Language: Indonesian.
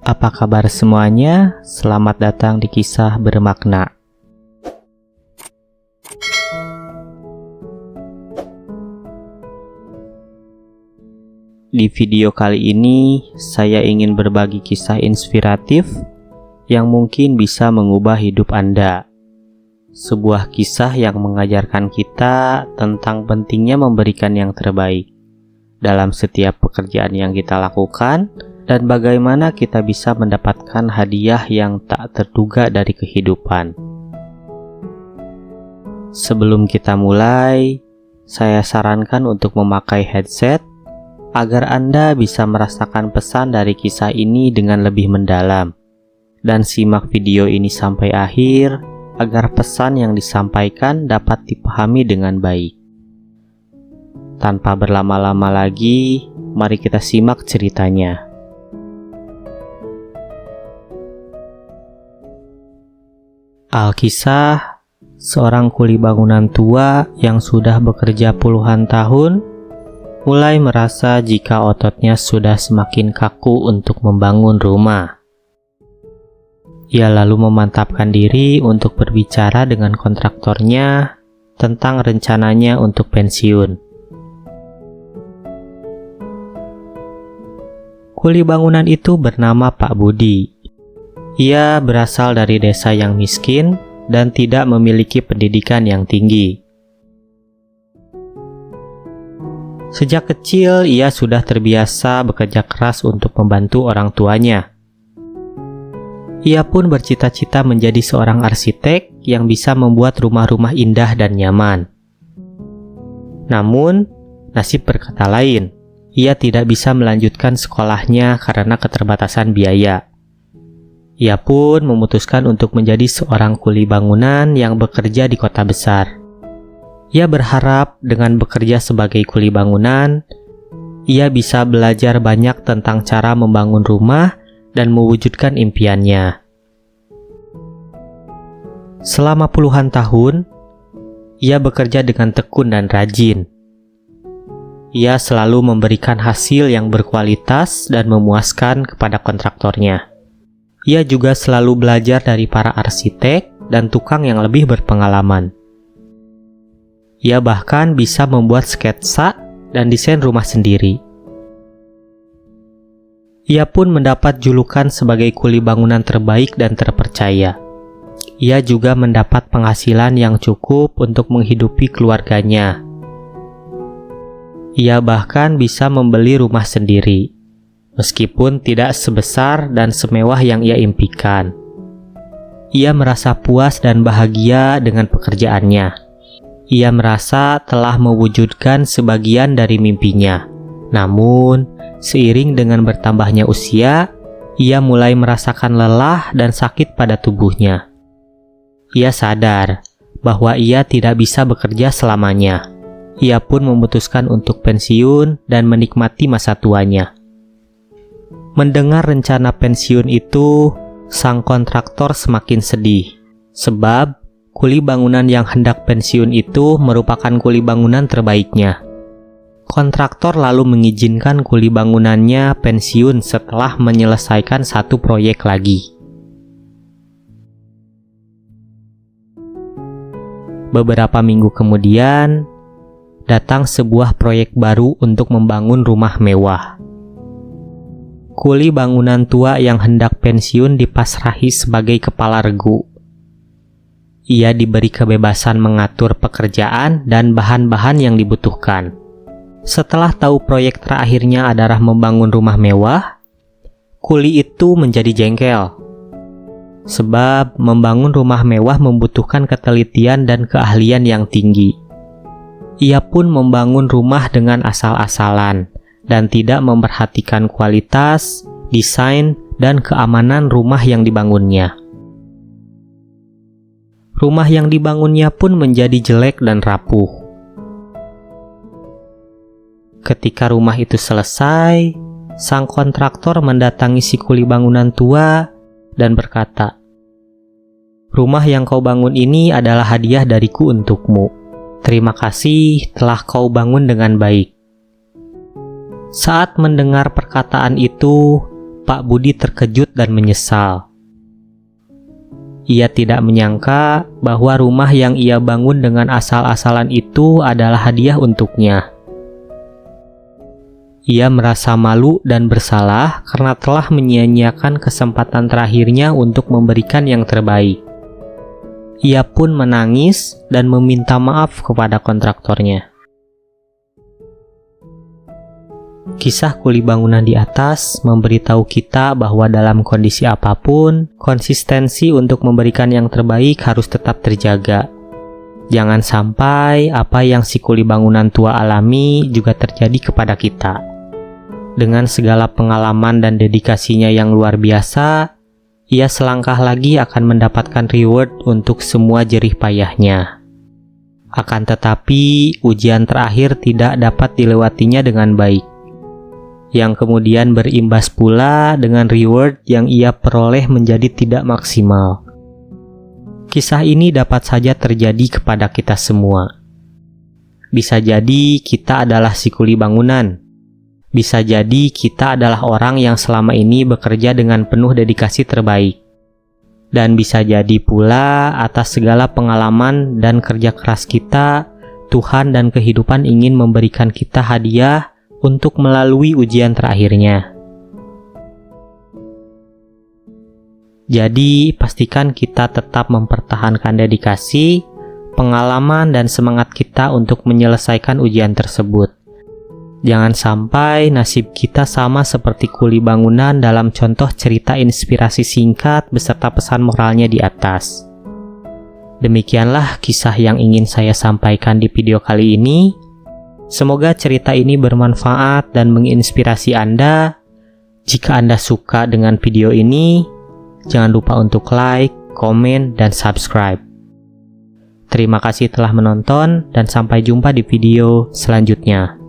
Apa kabar semuanya? Selamat datang di Kisah Bermakna. Di video kali ini, saya ingin berbagi kisah inspiratif yang mungkin bisa mengubah hidup Anda. Sebuah kisah yang mengajarkan kita tentang pentingnya memberikan yang terbaik dalam setiap pekerjaan yang kita lakukan, dan bagaimana kita bisa mendapatkan hadiah yang tak terduga dari kehidupan. Sebelum kita mulai, saya sarankan untuk memakai headset agar Anda bisa merasakan pesan dari kisah ini dengan lebih mendalam, dan simak video ini sampai akhir agar pesan yang disampaikan dapat dipahami dengan baik. Tanpa berlama-lama lagi, mari kita simak ceritanya. Alkisah, seorang kuli bangunan tua yang sudah bekerja puluhan tahun, mulai merasa jika ototnya sudah semakin kaku untuk membangun rumah. Ia lalu memantapkan diri untuk berbicara dengan kontraktornya tentang rencananya untuk pensiun. Kuli bangunan itu bernama Pak Budi. Ia berasal dari desa yang miskin dan tidak memiliki pendidikan yang tinggi. Sejak kecil, ia sudah terbiasa bekerja keras untuk membantu orang tuanya. Ia pun bercita-cita menjadi seorang arsitek yang bisa membuat rumah-rumah indah dan nyaman. Namun, nasib berkata lain. Ia tidak bisa melanjutkan sekolahnya karena keterbatasan biaya. Ia pun memutuskan untuk menjadi seorang kuli bangunan yang bekerja di kota besar. Ia berharap dengan bekerja sebagai kuli bangunan, ia bisa belajar banyak tentang cara membangun rumah dan mewujudkan impiannya. Selama puluhan tahun, ia bekerja dengan tekun dan rajin. Ia selalu memberikan hasil yang berkualitas dan memuaskan kepada kontraktornya. Ia juga selalu belajar dari para arsitek dan tukang yang lebih berpengalaman. Ia bahkan bisa membuat sketsa dan desain rumah sendiri. Ia pun mendapat julukan sebagai kuli bangunan terbaik dan terpercaya. Ia juga mendapat penghasilan yang cukup untuk menghidupi keluarganya. Ia bahkan bisa membeli rumah sendiri, meskipun tidak sebesar dan semewah yang ia impikan. Ia merasa puas dan bahagia dengan pekerjaannya. Ia merasa telah mewujudkan sebagian dari mimpinya. Namun, seiring dengan bertambahnya usia, ia mulai merasakan lelah dan sakit pada tubuhnya. Ia sadar bahwa ia tidak bisa bekerja selamanya. Ia pun memutuskan untuk pensiun dan menikmati masa tuanya. Mendengar rencana pensiun itu, sang kontraktor semakin sedih, sebab kuli bangunan yang hendak pensiun itu merupakan kuli bangunan terbaiknya. Kontraktor lalu mengizinkan kuli bangunannya pensiun setelah menyelesaikan satu proyek lagi. Beberapa minggu kemudian, datang sebuah proyek baru untuk membangun rumah mewah. Kuli bangunan tua yang hendak pensiun dipasrahi sebagai kepala regu. Ia diberi kebebasan mengatur pekerjaan dan bahan-bahan yang dibutuhkan. Setelah tahu proyek terakhirnya adalah membangun rumah mewah, kuli itu menjadi jengkel. Sebab membangun rumah mewah membutuhkan ketelitian dan keahlian yang tinggi. Ia pun membangun rumah dengan asal-asalan dan tidak memperhatikan kualitas, desain, dan keamanan rumah yang dibangunnya. Rumah yang dibangunnya pun menjadi jelek dan rapuh. Ketika rumah itu selesai, sang kontraktor mendatangi si kuli bangunan tua dan berkata, "Rumah yang kau bangun ini adalah hadiah dariku untukmu. Terima kasih telah kau bangun dengan baik." Saat mendengar perkataan itu, Pak Budi terkejut dan menyesal. Ia tidak menyangka bahwa rumah yang ia bangun dengan asal-asalan itu adalah hadiah untuknya. Ia merasa malu dan bersalah karena telah menyia-nyiakan kesempatan terakhirnya untuk memberikan yang terbaik. Ia pun menangis dan meminta maaf kepada kontraktornya. Kisah kuli bangunan di atas memberitahu kita bahwa dalam kondisi apapun, konsistensi untuk memberikan yang terbaik harus tetap terjaga. Jangan sampai apa yang si kuli bangunan tua alami juga terjadi kepada kita. Dengan segala pengalaman dan dedikasinya yang luar biasa, ia selangkah lagi akan mendapatkan reward untuk semua jerih payahnya. Akan tetapi, ujian terakhir tidak dapat dilewatinya dengan baik, yang kemudian berimbas pula dengan reward yang ia peroleh menjadi tidak maksimal. Kisah ini dapat saja terjadi kepada kita semua. Bisa jadi kita adalah si kuli bangunan. Bisa jadi kita adalah orang yang selama ini bekerja dengan penuh dedikasi terbaik. Dan bisa jadi pula atas segala pengalaman dan kerja keras kita, Tuhan dan kehidupan ingin memberikan kita hadiah untuk melalui ujian terakhirnya. Jadi, pastikan kita tetap mempertahankan dedikasi, pengalaman, dan semangat kita untuk menyelesaikan ujian tersebut. Jangan sampai nasib kita sama seperti kuli bangunan dalam contoh cerita inspirasi singkat beserta pesan moralnya di atas. Demikianlah kisah yang ingin saya sampaikan di video kali ini. Semoga cerita ini bermanfaat dan menginspirasi Anda. Jika Anda suka dengan video ini, jangan lupa untuk like, komen, dan subscribe. Terima kasih telah menonton dan sampai jumpa di video selanjutnya.